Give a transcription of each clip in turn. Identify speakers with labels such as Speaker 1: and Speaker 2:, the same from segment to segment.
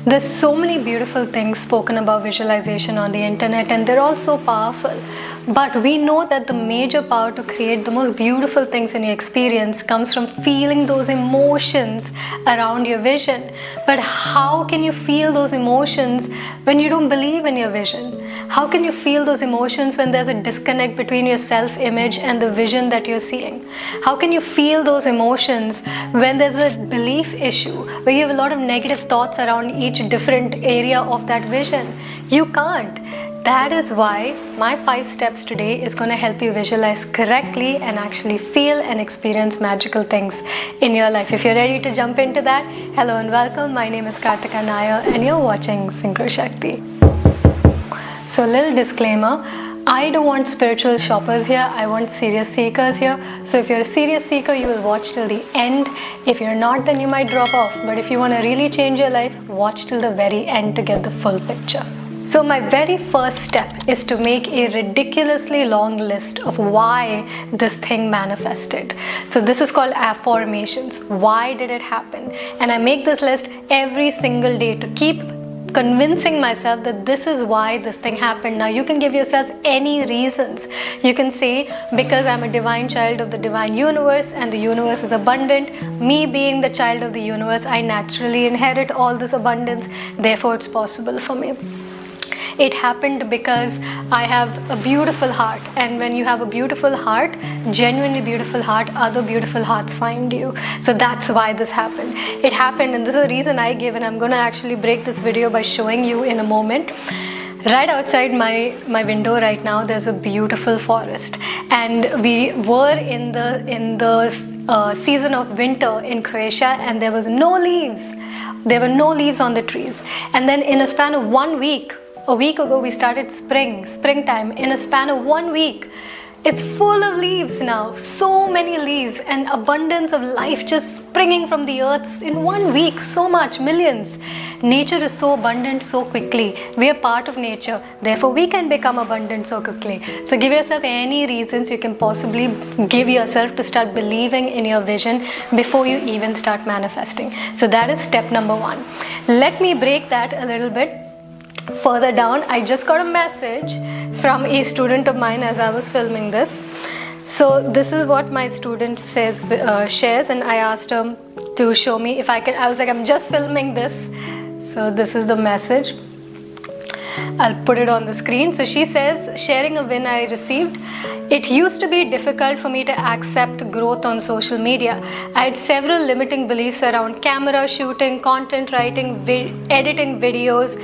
Speaker 1: There's so many beautiful things spoken about visualization on the internet, and they're all so powerful. But we know that the major power to create the most beautiful things in your experience comes from feeling those emotions around your vision. But how can you feel those emotions when you don't believe in your vision? How can you feel those emotions when there's a disconnect between your self-image and the vision that you're seeing? How can you feel those emotions when there's a belief issue, where you have a lot of negative thoughts around each different area of that vision? You can't. That is why my 5 steps today is going to help you visualize correctly and actually feel and experience magical things in your life. If you're ready to jump into that, hello and welcome. My name is Kartika Nair and you're watching Synchro Shakti. So, a little disclaimer. I don't want spiritual shoppers here, I want serious seekers here. So if you're a serious seeker, you will watch till the end. If you're not, then you might drop off. But if you want to really change your life, watch till the very end to get the full picture. So my very first step is to make a ridiculously long list of why this thing manifested. So this is called affirmations. Why did it happen? And I make this list every single day to keep convincing myself that this is why this thing happened. Now you can give yourself any reasons. You can say, because I'm a divine child of the divine universe and the universe is abundant, me being the child of the universe, I naturally inherit all this abundance, therefore it's possible for me. It happened because I have a beautiful heart, and when you have a beautiful heart, genuinely beautiful heart, other beautiful hearts find you. So that's why this happened. It happened, and this is the reason I give, and I'm going to actually break this video by showing you in a moment. Right outside my window right now, there's a beautiful forest, and we were in the season of winter in Croatia, and there was no leaves. There were no leaves on the trees. And then in a span of 1 week, a week ago, we started springtime. In a span of 1 week, it's full of leaves now. So many leaves and abundance of life just springing from the earth in 1 week. So much, millions. Nature is so abundant so quickly. We are part of nature. Therefore, we can become abundant so quickly. So give yourself any reasons you can possibly give yourself to start believing in your vision before you even start manifesting. So that is step number 1. Let me break that a little bit further down. I just got a message from a student of mine as I was filming this. So this is what my student says, shares, and I asked him to show me if I can. I was like, I'm just filming this. So this is the message. I'll put it on the screen. So she says, sharing a win I received. It used to be difficult for me to accept growth on social media. I had several limiting beliefs around camera shooting, content writing, editing videos,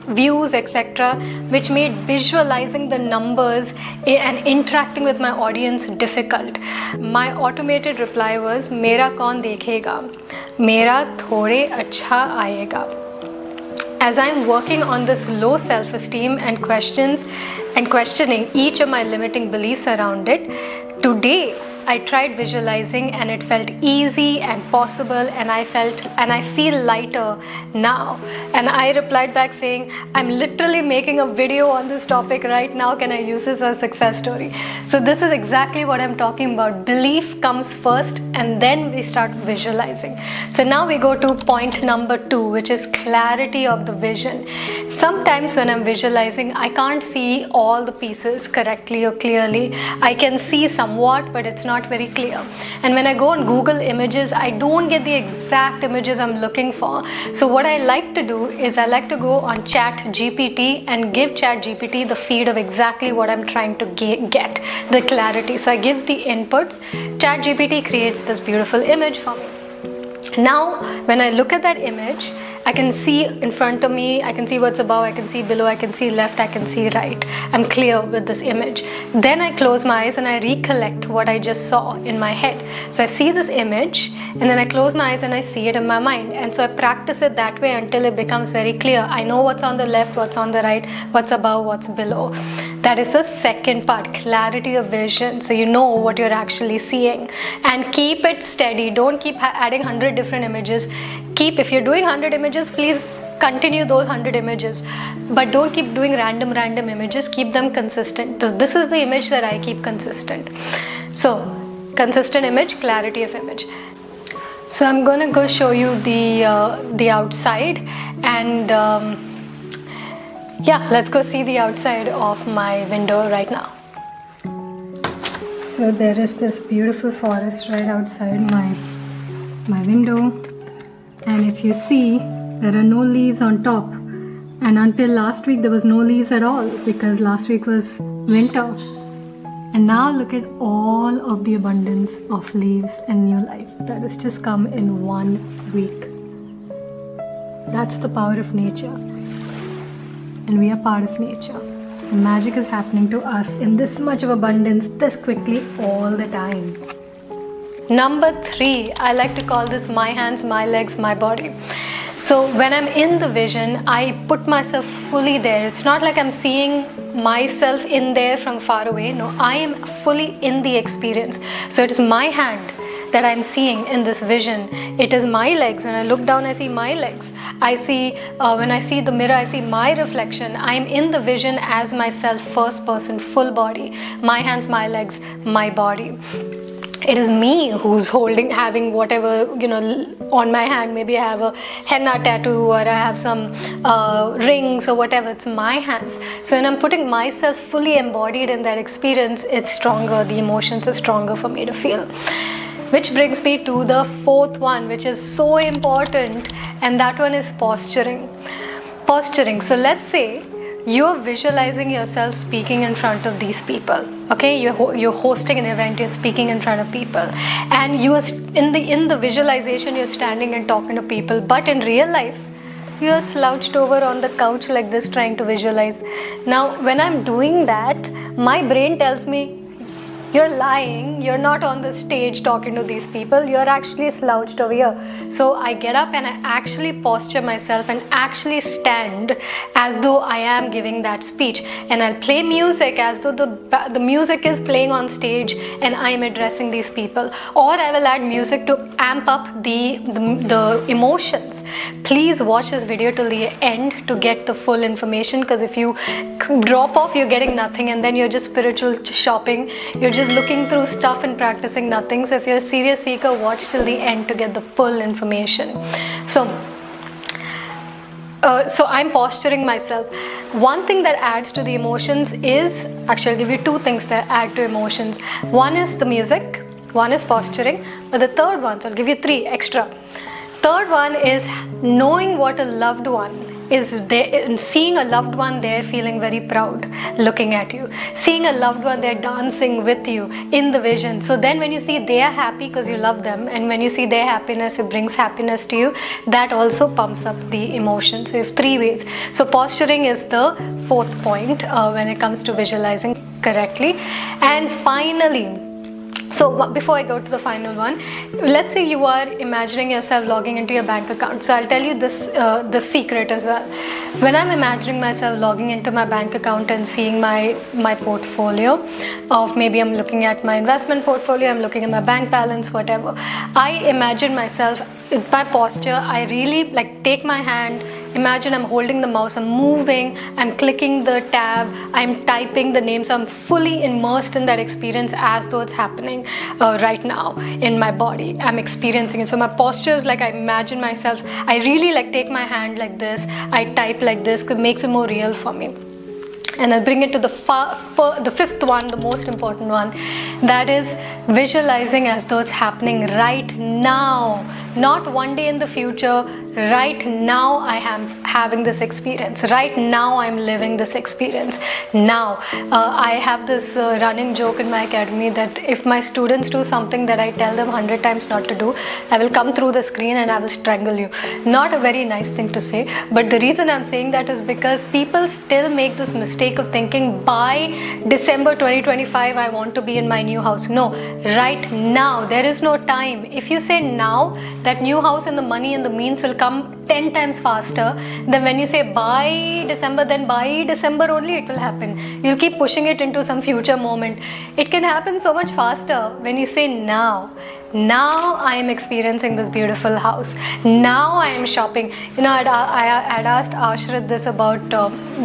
Speaker 1: views, etc., which made visualizing the numbers and interacting with my audience difficult. My automated reply was, "Mera kaun dekhega? Mera thode acha aayega." As I'm working on this low self-esteem and questioning each of my limiting beliefs around it, today I tried visualizing and it felt easy and possible, and I feel lighter now. And I replied back saying, I'm literally making a video on this topic right now. Can I use this as a success story? So this is exactly what I'm talking about. Belief comes first and then we start visualizing. So now we go to point number 2, which is clarity of the vision. Sometimes when I'm visualizing, I can't see all the pieces correctly or clearly. I can see somewhat, but it's not very clear. And when I go on Google Images, I don't get the exact images I'm looking for. So what I like to do is I like to go on ChatGPT and give ChatGPT the feed of exactly what I'm trying to get, the clarity. So I give the inputs. ChatGPT creates this beautiful image for me. Now, when I look at that image, I can see in front of me, I can see what's above, I can see below, I can see left, I can see right. I'm clear with this image. Then I close my eyes and I recollect what I just saw in my head. So I see this image and then I close my eyes and I see it in my mind. And so I practice it that way until it becomes very clear. I know what's on the left, what's on the right, what's above, what's below. That is the second part, clarity of vision. So you know what you're actually seeing. And keep it steady. Don't keep adding 100 different images. If you're doing 100 images, please continue those 100 images. But don't keep doing random images. Keep them consistent. This is the image that I keep consistent. So, consistent image, clarity of image. So I'm gonna go show you the outside, and yeah, let's go see the outside of my window right now. So there is this beautiful forest right outside my window, and if you see, there are no leaves on top, and until last week there was no leaves at all because last week was winter. And now look at all of the abundance of leaves and new life that has just come in 1 week. That's the power of nature. And we are part of nature. So magic is happening to us in this much of abundance, this quickly, all the time. Number 3, I like to call this my hands, my legs, my body. So when I'm in the vision, I put myself fully there. It's not like I'm seeing myself in there from far away. No, I am fully in the experience. So it is my hand that I'm seeing in this vision. It is my legs. When I look down, I see my legs. I see, when I see the mirror, I see my reflection. I'm in the vision as myself, first person, full body. My hands, my legs, my body. It is me who's having whatever, on my hand. Maybe I have a henna tattoo or I have some rings or whatever. It's my hands. So when I'm putting myself fully embodied in that experience, it's stronger. The emotions are stronger for me to feel. Which brings me to the 4th one, which is so important, and that one is posturing. Posturing. So let's say you're visualizing yourself speaking in front of these people. Okay, you're hosting an event, you're speaking in front of people, and you are in the visualization, you're standing and talking to people, but in real life you're slouched over on the couch like this trying to visualize. Now when I'm doing that, my brain tells me, you're lying, you're not on the stage talking to these people, you're actually slouched over here. So I get up and I actually posture myself and actually stand as though I am giving that speech, and I'll play music as though the music is playing on stage and I'm addressing these people, or I will add music to amp up the emotions. Please watch this video till the end to get the full information, because if you drop off, you're getting nothing, and then you're just spiritual shopping, you're just looking through stuff and practicing nothing. So if you're a serious seeker, watch till the end to get the full information. So I'm posturing myself. One thing that adds to the emotions is, actually I'll give you 2 things that add to emotions. One is the music, one is posturing, but the third one, so I'll give you 3 extra. Third one is knowing what a loved one is there, seeing a loved one there feeling very proud looking at you, seeing a loved one there dancing with you in the vision. So then when you see they are happy because you love them, and when you see their happiness, it brings happiness to you, that also pumps up the emotion. So you have 3 ways. So posturing is the 4th point when it comes to visualizing correctly. And finally, so before I go to the final one, let's say you are imagining yourself logging into your bank account. So I'll tell you this, the secret as well. When I'm imagining myself logging into my bank account and seeing my portfolio of, maybe I'm looking at my investment portfolio, I'm looking at my bank balance, whatever. I imagine myself, by posture, I really take my hand, imagine I'm holding the mouse, I'm moving, I'm clicking the tab, I'm typing the name, so I'm fully immersed in that experience as though it's happening right now in my body. I'm experiencing it. So my posture is I imagine myself, I really take my hand like this, I type like this, it makes it more real for me. And I'll bring it to the 5th one, the most important one, that is visualizing as though it's happening right now, not one day in the future. Right now I am having this experience. Right now I'm living this experience. Now I have this running joke in my academy that if my students do something that I tell them 100 times not to do, I will come through the screen and I will strangle you. Not a very nice thing to say, but the reason I'm saying that is because people still make this mistake of thinking by December 2025 I want to be in my new house. No, right now. There is no time. If you say now, that new house and the money and the means will come 10 times faster than when you say by December. Then by December only it will happen. You'll keep pushing it into some future moment. It can happen so much faster when you say now. Now I am experiencing this beautiful house. Now I am shopping. I had asked Aashrith this about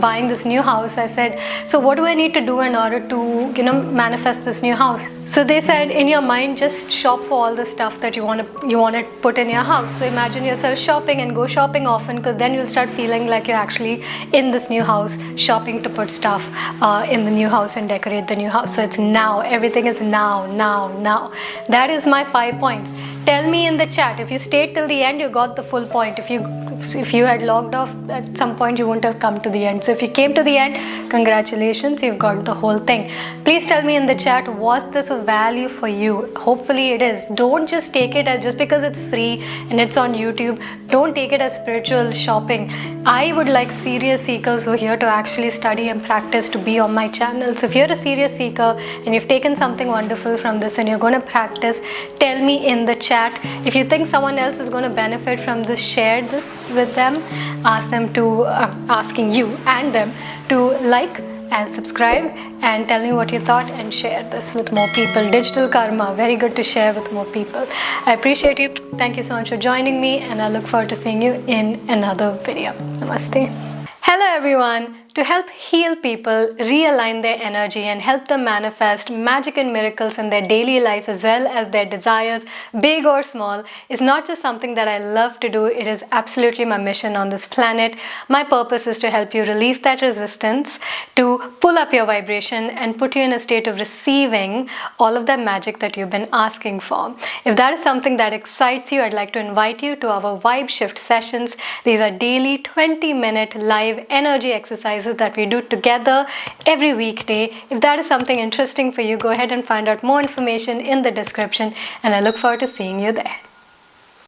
Speaker 1: buying this new house. I said, so what do I need to do in order to, manifest this new house? So they said, in your mind, just shop for all the stuff that you want to put in your house. So imagine yourself shopping and go shopping often, because then you'll start feeling like you're actually in this new house, shopping to put stuff in the new house and decorate the new house. So it's now. Everything is now. That is my 5 points. Tell me in the chat, if you stayed till the end, you got the full point. If you had logged off at some point, you wouldn't have come to the end. So if you came to the end, congratulations, you've got the whole thing. Please tell me in the chat, was this a value for you? Hopefully it is. Don't just take it as just because it's free and it's on YouTube. Don't take it as spiritual shopping. I would like serious seekers who are here to actually study and practice to be on my channel. So if you're a serious seeker and you've taken something wonderful from this and you're going to practice, tell me in the chat. If you think someone else is going to benefit from this, share this with them. Asking you and them to like and subscribe and tell me what you thought and share this with more people. Digital karma, very good to share with more people. I appreciate you. Thank you so much for joining me, and I look forward to seeing you in another video. Namaste. Hello everyone. To help heal people, realign their energy and help them manifest magic and miracles in their daily life as well as their desires, big or small, is not just something that I love to do. It is absolutely my mission on this planet. My purpose is to help you release that resistance, to pull up your vibration and put you in a state of receiving all of that magic that you've been asking for. If that is something that excites you, I'd like to invite you to our Vibeshift sessions. These are daily 20-minute live energy exercises that we do together every weekday. If that is something interesting for you, go ahead and find out more information in the description, and I look forward to seeing you there.